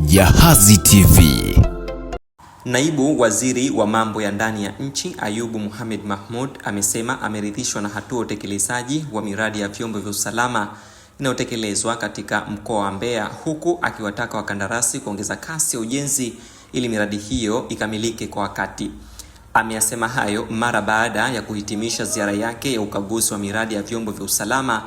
Jahazi TV. Naibu Waziri wa Mambo ya Ndani ya Nchi Ayubu Mohamed Mahmoud amesema ameridhishwa na hatua utekelezaji wa miradi ya vyombo vya usalama inayotekelezwa katika mkoa wa Mbeya, huku akiwataka wakandarasi kuongeza kasi ya ujenzi ili miradi hiyo ikamilike kwa wakati. Ameyasema hayo mara baada ya kuhitimisha ziara yake ya ukaguzi wa miradi ya vyombo vya usalama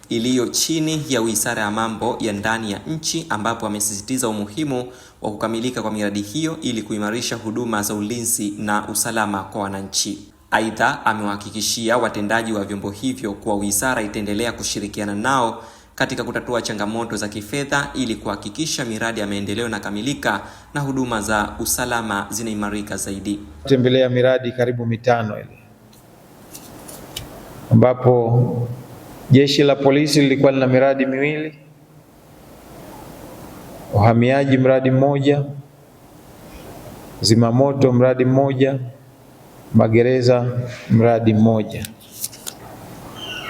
iliyo chini ya Wizara ya Mambo ya Ndani ya Nchi, ambapo amesisitiza umuhimu wa kukamilika kwa miradi hiyo ili kuimarisha huduma za ulinzi na usalama kwa wananchi. Aidha, amewahakikishia watendaji wa vyombo hivyo kuwa wizara itaendelea kushirikiana nao katika kutatua changamoto za kifedha ili kuhakikisha miradi ya maendeleo inakamilika na huduma za usalama zinaimarika zaidi. Tembelea miradi karibu 5 ile ambapo Jeshi la Polisi lilikuwa lina miradi 2, uhamiaji mradi 1, zimamoto mradi 1, magereza mradi 1.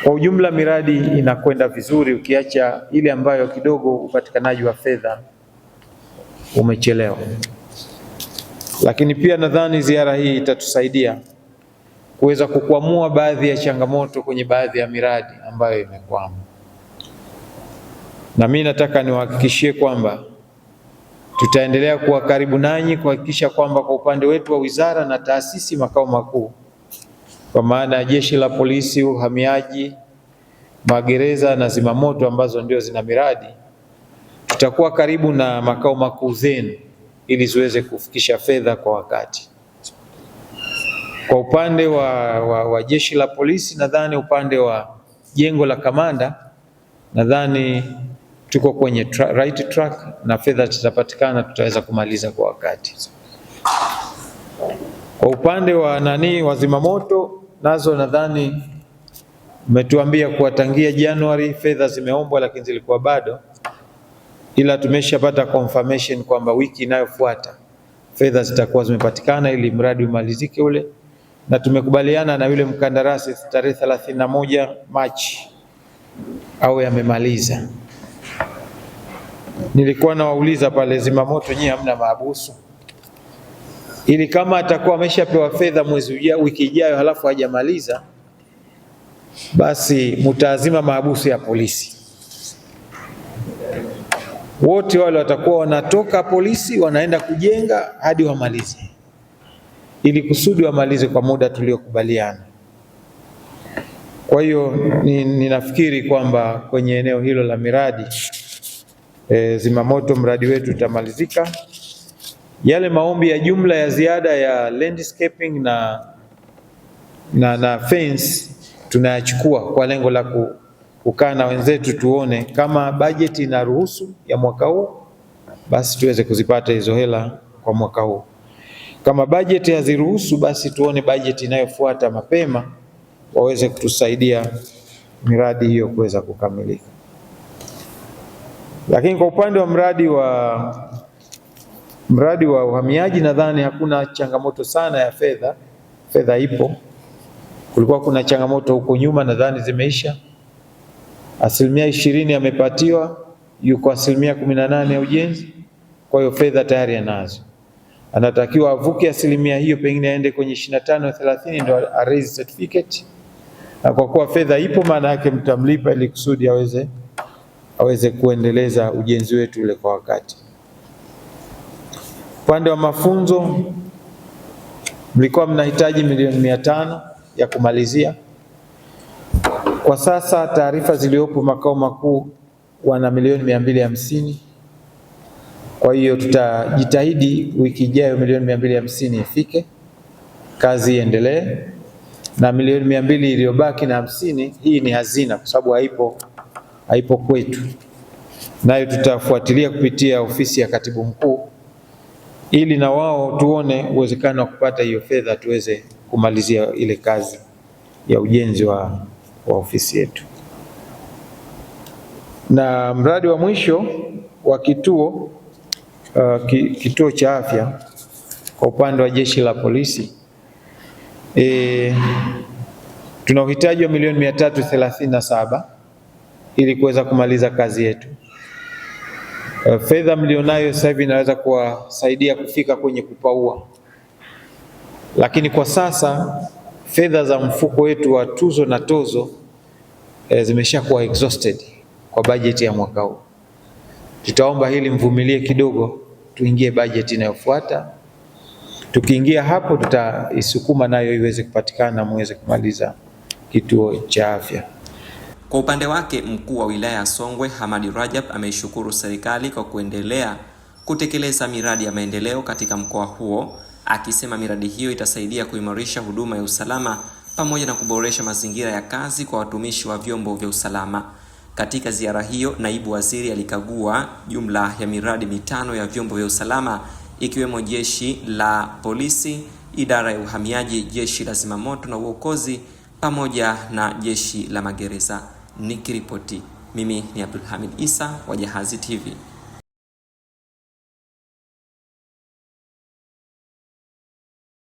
Kwa ujumla miradi inakwenda vizuri, ukiacha ile ambayo kidogo upatikanaji wa fedha umechelewa. Lakini pia nadhani ziara hii itatusaidia kuweza kukwamua baadhi ya changamoto kwenye baadhi ya miradi ambayo imekwama. Na mimi nataka niwahakikishie kwamba tutaendelea kuwa karibu nanyi kuhakikisha kwamba kwa upande wetu wa wizara na taasisi makao makuu, kwa maana ya Jeshi la Polisi, uhamiaji, magereza na zimamoto ambazo ndio zina miradi, tutakuwa karibu na makao makuu zenu ili ziweze kufikisha fedha kwa wakati. Kwa upande wa Jeshi la Polisi, nadhani upande wa jengo la kamanda, nadhani tuko kwenye right track na fedha zitapatikana, tutaweza kumaliza kwa wakati. Kwa upande wa zimamoto, nazo nadhani umetuambia kuwatangia Januari fedha zimeombwa lakini zilikuwa bado, ila tumeshapata confirmation kwamba wiki inayofuata fedha zitakuwa zimepatikana ili mradi umalizike ule, na tumekubaliana na yule mkandarasi tarehe 31 Machi au yamemaliza. Nilikuwa nawauliza pale zimamoto, nyinyi hamna mahabusu, ili kama atakuwa ameshapewa fedha wiki ijayo halafu hajamaliza, basi mtaazima mahabusu ya polisi. Wote wale watakuwa wanatoka polisi wanaenda kujenga hadi wamalize, ili kusudi wamalize kwa muda tuliokubaliana. Kwa hiyo ninafikiri kwamba kwenye eneo hilo la miradi zimamoto mradi wetu utamalizika. Yale maombi ya jumla ya ziada ya landscaping na fence tunayachukua kwa lengo la kukaa na wenzetu tuone kama bajeti inaruhusu ya mwaka huu, basi tuweze kuzipata hizo hela kwa mwaka huu. Kama bajeti haziruhusu, basi tuone bajeti inayofuata mapema waweze kutusaidia miradi hiyo kuweza kukamilika. Lakini kwa upande wa mradi wa uhamiaji, nadhani hakuna changamoto sana ya fedha. Fedha ipo. Kulikuwa kuna changamoto huko nyuma, nadhani zimeisha. 20% amepatiwa, yuko 18% ya ujenzi. Kwa hiyo fedha tayari anazo. Anatakiwa avuke 10% hiyo, pengine aende kwenye 25-30 ndio a raise certificate. Na kwa kuwa fedha ipo, maana yake mtamlipa ili kusudi aweze kuendeleza ujenzi wetu ule kwa wakati. Upande wa mafunzo, mlikuwa mnahitaji milioni 500 ya kumalizia. Kwa sasa taarifa ziliopo makao makuu wana milioni 250. Kwa hiyo tutajitahidi wiki ijayo milioni 250 ifike, kazi iendelee, na milioni 200 iliyobaki na 50 hii ni hazina, kwa sababu haipo kwetu, nayo tutafuatilia kupitia ofisi ya katibu mkuu ili na wao tuone uwezekano wa kupata hiyo fedha tuweze kumalizia ile kazi ya ujenzi wa ofisi yetu. Na mradi wa mwisho wa kituo cha afya kwa upande wa Jeshi la Polisi, tuna uhitaji wa milioni 337 ili kuweza kumaliza kazi yetu. Fedha mlionayo sasa hivi inaweza kuwasaidia kufika kwenye kupaua, lakini kwa sasa fedha za mfuko wetu wa tuzo na tozo zimeshakuwa exhausted kwa bajeti ya mwaka huu. Tutaomba hili mvumilie kidogo, tuingie bajeti inayofuata. Tukiingia hapo, tutaisukuma nayo iweze kupatikana, muweze kumaliza kituo cha afya. Kwa upande wake, mkuu wa wilaya ya Songwe Hamadi Rajab ameishukuru serikali kwa kuendelea kutekeleza miradi ya maendeleo katika mkoa huo, akisema miradi hiyo itasaidia kuimarisha huduma ya usalama pamoja na kuboresha mazingira ya kazi kwa watumishi wa vyombo vya usalama. Katika ziara hiyo, naibu waziri alikagua jumla ya miradi 5 ya vyombo vya usalama, ikiwemo jeshi la polisi, idara ya uhamiaji, jeshi la zimamoto na uokozi pamoja na jeshi la magereza. Nikiripoti, mimi ni Abdulhamid Isa wa Jahazi TV.